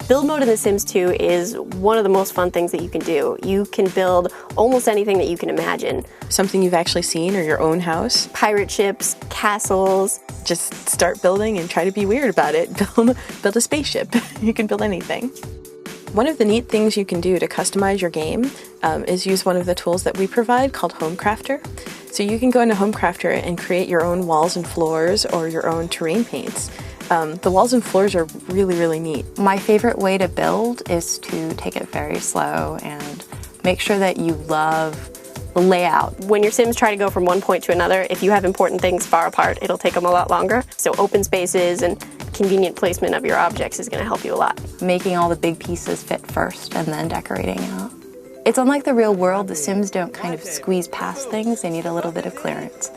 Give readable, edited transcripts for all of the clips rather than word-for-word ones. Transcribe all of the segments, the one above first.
Build mode in The Sims 2 is one of the most fun things that you can do. You can build almost anything that you can imagine. Something you've actually seen or your own house. Pirate ships, castles. Just start building and try to be weird about it. Build a spaceship. You can build anything. One of the neat things you can do to customize your game is use one of the tools that we provide called Homecrafter. So you can go into Homecrafter and create your own walls and floors or your own terrain paints. The walls and floors are really, really neat. My favorite way to build is to take it very slow and make sure that you love the layout. When your Sims try to go from one point to another, if you have important things far apart, it'll take them a lot longer. So open spaces and convenient placement of your objects is going to help you a lot. Making all the big pieces fit first and then decorating out. It's unlike the real world. The Sims don't kind of squeeze past things. They need a little bit of clearance.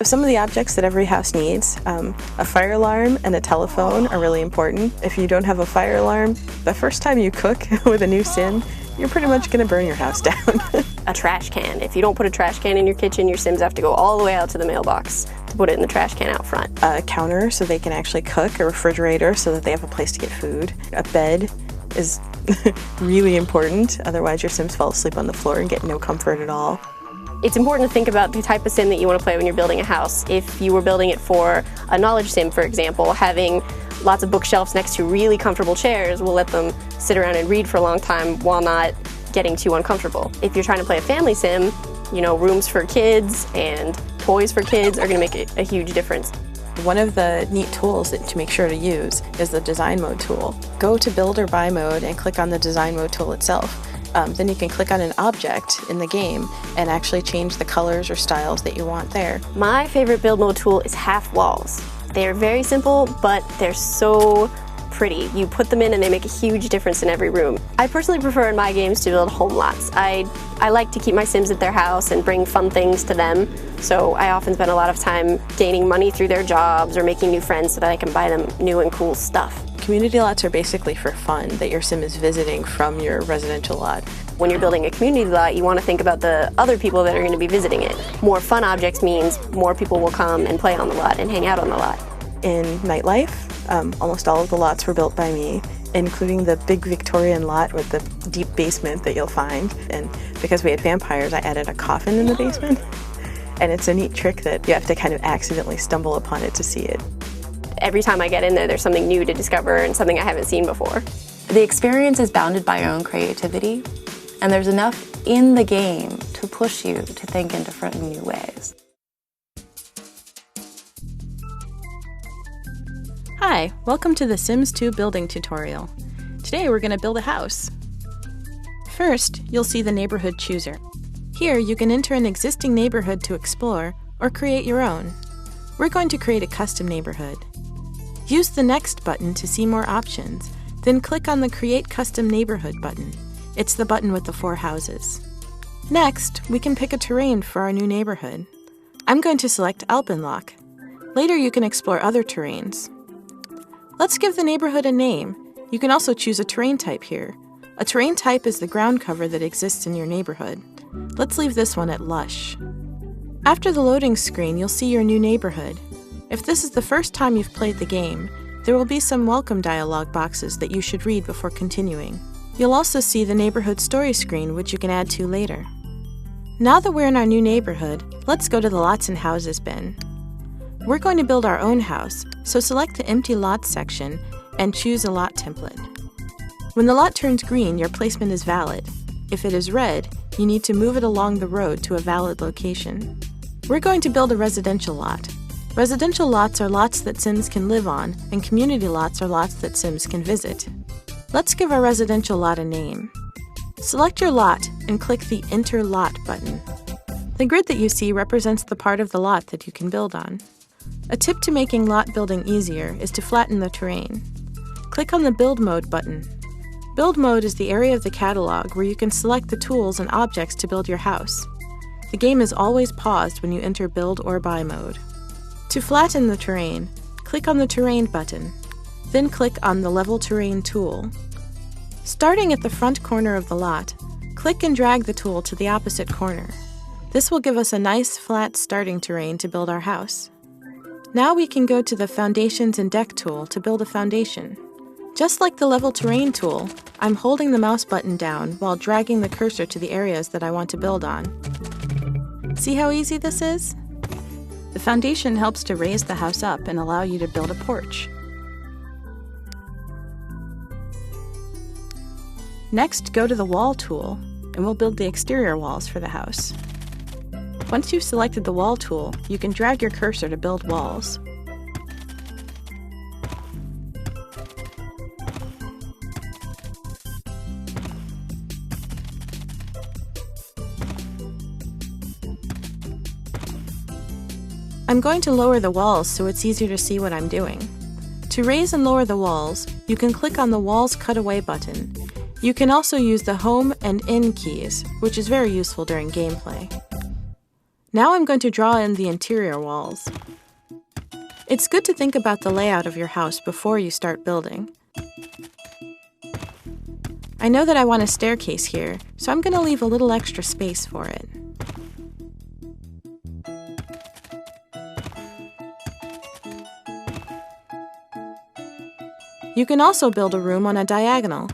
Some of the objects that every house needs, a fire alarm and a telephone are really important. If you don't have a fire alarm, the first time you cook with a new Sim, you're pretty much going to burn your house down. A trash can. If you don't put a trash can in your kitchen, your Sims have to go all the way out to the mailbox to put it in the trash can out front. A counter so they can actually cook, a refrigerator so that they have a place to get food. A bed is really important, otherwise your Sims fall asleep on the floor and get no comfort at all. It's important to think about the type of Sim that you want to play when you're building a house. If you were building it for a knowledge Sim, for example, having lots of bookshelves next to really comfortable chairs will let them sit around and read for a long time while not getting too uncomfortable. If you're trying to play a family Sim, you know, rooms for kids and toys for kids are going to make a huge difference. One of the neat tools to make sure to use is the design mode tool. Go to build or buy mode and click on the design mode tool itself. Then you can click on an object in the game and actually change the colors or styles that you want there. My favorite build mode tool is half walls. They're very simple, but they're so pretty. You put them in and they make a huge difference in every room. I personally prefer in my games to build home lots. I like to keep my Sims at their house and bring fun things to them, so I often spend a lot of time gaining money through their jobs or making new friends so that I can buy them new and cool stuff. Community lots are basically for fun that your Sim is visiting from your residential lot. When you're building a community lot, you want to think about the other people that are going to be visiting it. More fun objects means more people will come and play on the lot and hang out on the lot. In Nightlife, almost all of the lots were built by me, including the big Victorian lot with the deep basement that you'll find. And because we had vampires, I added a coffin in the basement. And it's a neat trick that you have to kind of accidentally stumble upon it to see it. Every time I get in there, there's something new to discover and something I haven't seen before. The experience is bounded by your own creativity, and there's enough in the game to push you to think in different and new ways. Hi, welcome to the Sims 2 building tutorial. Today we're going to build a house. First, you'll see the neighborhood chooser. Here you can enter an existing neighborhood to explore or create your own. We're going to create a custom neighborhood. Use the Next button to see more options, then click on the Create Custom Neighborhood button. It's the button with the 4 houses. Next, we can pick a terrain for our new neighborhood. I'm going to select Alpenloch. Later you can explore other terrains. Let's give the neighborhood a name. You can also choose a terrain type here. A terrain type is the ground cover that exists in your neighborhood. Let's leave this one at Lush. After the loading screen, you'll see your new neighborhood. If this is the first time you've played the game, there will be some welcome dialog boxes that you should read before continuing. You'll also see the neighborhood story screen, which you can add to later. Now that we're in our new neighborhood, let's go to the Lots and Houses bin. We're going to build our own house, so select the Empty Lots section and choose a lot template. When the lot turns green, your placement is valid. If it is red, you need to move it along the road to a valid location. We're going to build a residential lot. Residential lots are lots that Sims can live on, and community lots are lots that Sims can visit. Let's give our residential lot a name. Select your lot and click the Enter Lot button. The grid that you see represents the part of the lot that you can build on. A tip to making lot building easier is to flatten the terrain. Click on the Build Mode button. Build Mode is the area of the catalog where you can select the tools and objects to build your house. The game is always paused when you enter Build or Buy mode. To flatten the terrain, click on the Terrain button, then click on the Level Terrain tool. Starting at the front corner of the lot, click and drag the tool to the opposite corner. This will give us a nice, flat starting terrain to build our house. Now we can go to the Foundations and Deck tool to build a foundation. Just like the Level Terrain tool, I'm holding the mouse button down while dragging the cursor to the areas that I want to build on. See how easy this is? The foundation helps to raise the house up and allow you to build a porch. Next, go to the Wall tool, and we'll build the exterior walls for the house. Once you've selected the Wall tool, you can drag your cursor to build walls. I'm going to lower the walls so it's easier to see what I'm doing. To raise and lower the walls, you can click on the Walls Cutaway button. You can also use the Home and In keys, which is very useful during gameplay. Now I'm going to draw in the interior walls. It's good to think about the layout of your house before you start building. I know that I want a staircase here, so I'm going to leave a little extra space for it. You can also build a room on a diagonal.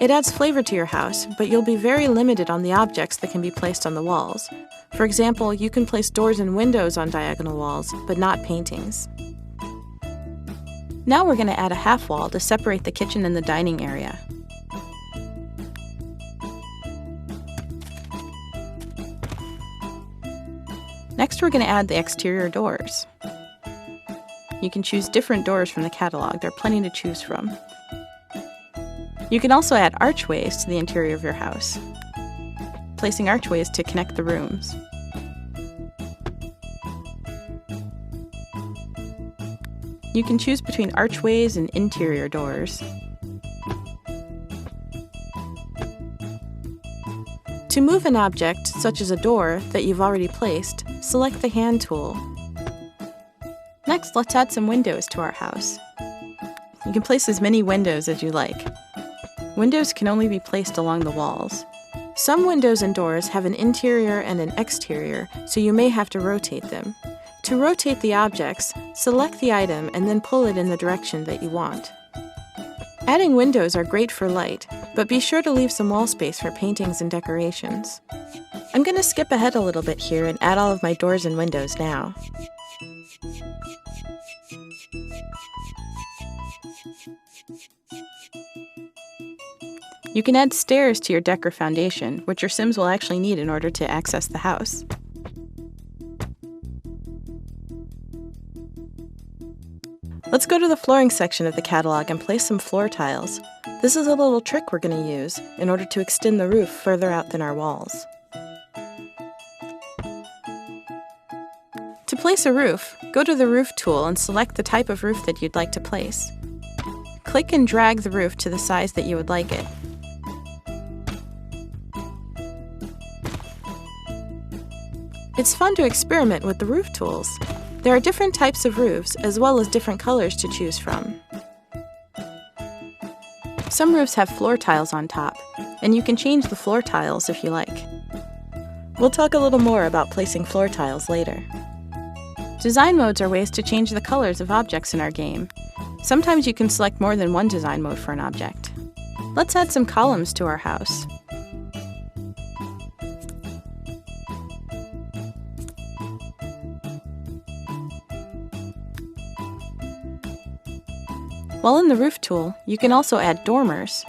It adds flavor to your house, but you'll be very limited on the objects that can be placed on the walls. For example, you can place doors and windows on diagonal walls, but not paintings. Now we're going to add a half wall to separate the kitchen and the dining area. Next, we're going to add the exterior doors. You can choose different doors from the catalog. There are plenty to choose from. You can also add archways to the interior of your house, placing archways to connect the rooms. You can choose between archways and interior doors. To move an object, such as a door, that you've already placed, select the Hand tool. Next, let's add some windows to our house. You can place as many windows as you like. Windows can only be placed along the walls. Some windows and doors have an interior and an exterior, so you may have to rotate them. To rotate the objects, select the item and then pull it in the direction that you want. Adding windows are great for light, but be sure to leave some wall space for paintings and decorations. I'm going to skip ahead a little bit here and add all of my doors and windows now. You can add stairs to your deck or foundation, which your Sims will actually need in order to access the house. Let's go to the flooring section of the catalog and place some floor tiles. This is a little trick we're going to use in order to extend the roof further out than our walls. To place a roof, go to the Roof tool and select the type of roof that you'd like to place. Click and drag the roof to the size that you would like it. It's fun to experiment with the roof tools. There are different types of roofs as well as different colors to choose from. Some roofs have floor tiles on top, and you can change the floor tiles if you like. We'll talk a little more about placing floor tiles later. Design modes are ways to change the colors of objects in our game. Sometimes you can select more than one design mode for an object. Let's add some columns to our house. While in the Roof tool, you can also add dormers.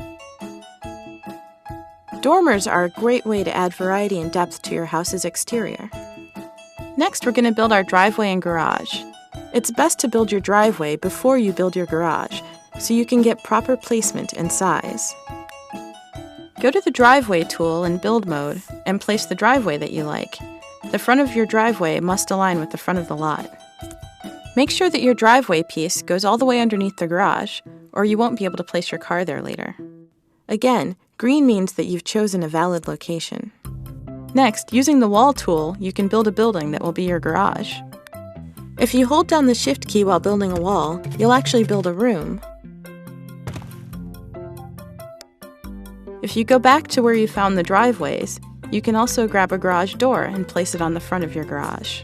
Dormers are a great way to add variety and depth to your house's exterior. Next, we're going to build our driveway and garage. It's best to build your driveway before you build your garage, so you can get proper placement and size. Go to the Driveway tool in Build mode and place the driveway that you like. The front of your driveway must align with the front of the lot. Make sure that your driveway piece goes all the way underneath the garage, or you won't be able to place your car there later. Again, green means that you've chosen a valid location. Next, using the Wall tool, you can build a building that will be your garage. If you hold down the Shift key while building a wall, you'll actually build a room. If you go back to where you found the driveways, you can also grab a garage door and place it on the front of your garage.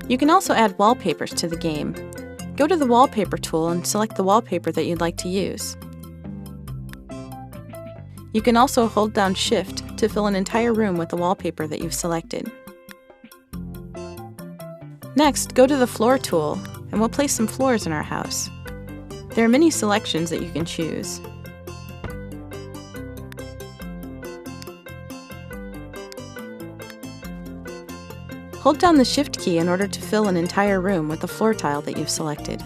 You can also add wallpapers to the game. Go to the Wallpaper tool and select the wallpaper that you'd like to use. You can also hold down Shift to fill an entire room with the wallpaper that you've selected. Next, go to the Floor tool, and we'll place some floors in our house. There are many selections that you can choose. Hold down the Shift key in order to fill an entire room with the floor tile that you've selected.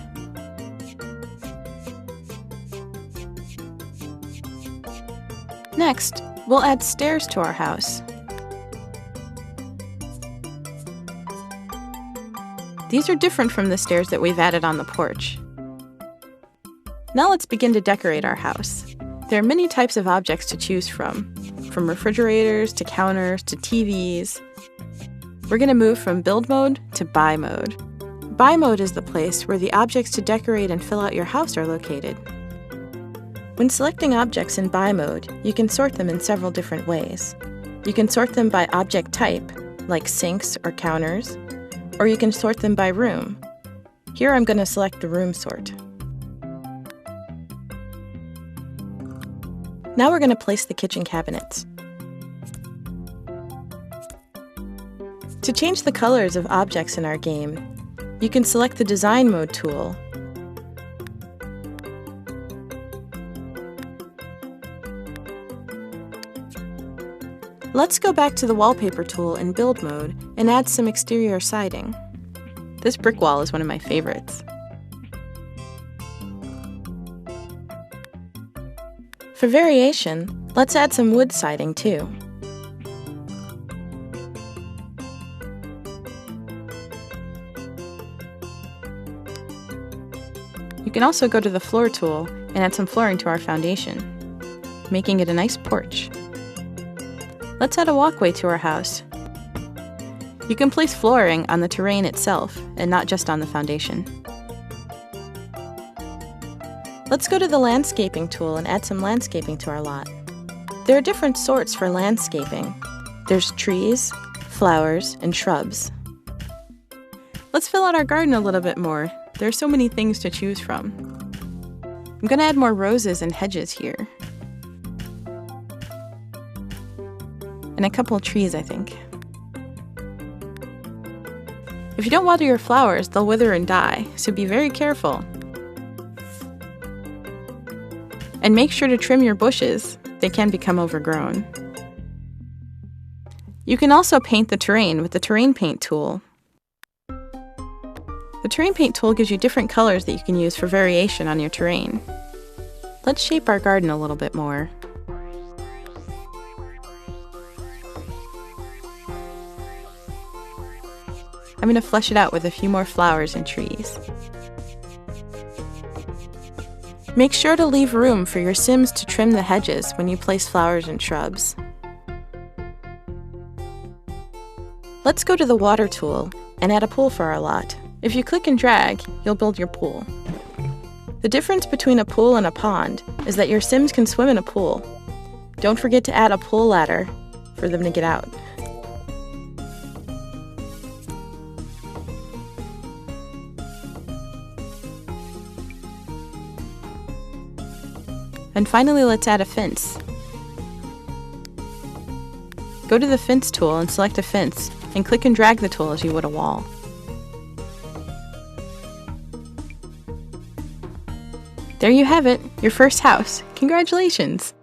Next, we'll add stairs to our house. These are different from the stairs that we've added on the porch. Now let's begin to decorate our house. There are many types of objects to choose from refrigerators to counters to TVs. We're going to move from build mode to buy mode. Buy mode is the place where the objects to decorate and fill out your house are located. When selecting objects in buy mode, you can sort them in several different ways. You can sort them by object type, like sinks or counters, or you can sort them by room. Here I'm going to select the room sort. Now we're going to place the kitchen cabinets. To change the colors of objects in our game, you can select the Design Mode tool. Let's go back to the Wallpaper tool in Build Mode and add some exterior siding. This brick wall is one of my favorites. For variation, let's add some wood siding too. You can also go to the Floor tool and add some flooring to our foundation, making it a nice porch. Let's add a walkway to our house. You can place flooring on the terrain itself and not just on the foundation. Let's go to the Landscaping tool and add some landscaping to our lot. There are different sorts for landscaping. There's trees, flowers, and shrubs. Let's fill out our garden a little bit more. There are so many things to choose from. I'm going to add more roses and hedges here. And a couple of trees, I think. If you don't water your flowers, they'll wither and die, so be very careful. And make sure to trim your bushes. They can become overgrown. You can also paint the terrain with the Terrain Paint tool. The Terrain Paint tool gives you different colors that you can use for variation on your terrain. Let's shape our garden a little bit more. I'm going to flesh it out with a few more flowers and trees. Make sure to leave room for your Sims to trim the hedges when you place flowers and shrubs. Let's go to the Water tool and add a pool for our lot. If you click and drag, you'll build your pool. The difference between a pool and a pond is that your Sims can swim in a pool. Don't forget to add a pool ladder for them to get out. And finally, let's add a fence. Go to the Fence tool and select a fence, and click and drag the tool as you would a wall. There you have it, your first house. Congratulations!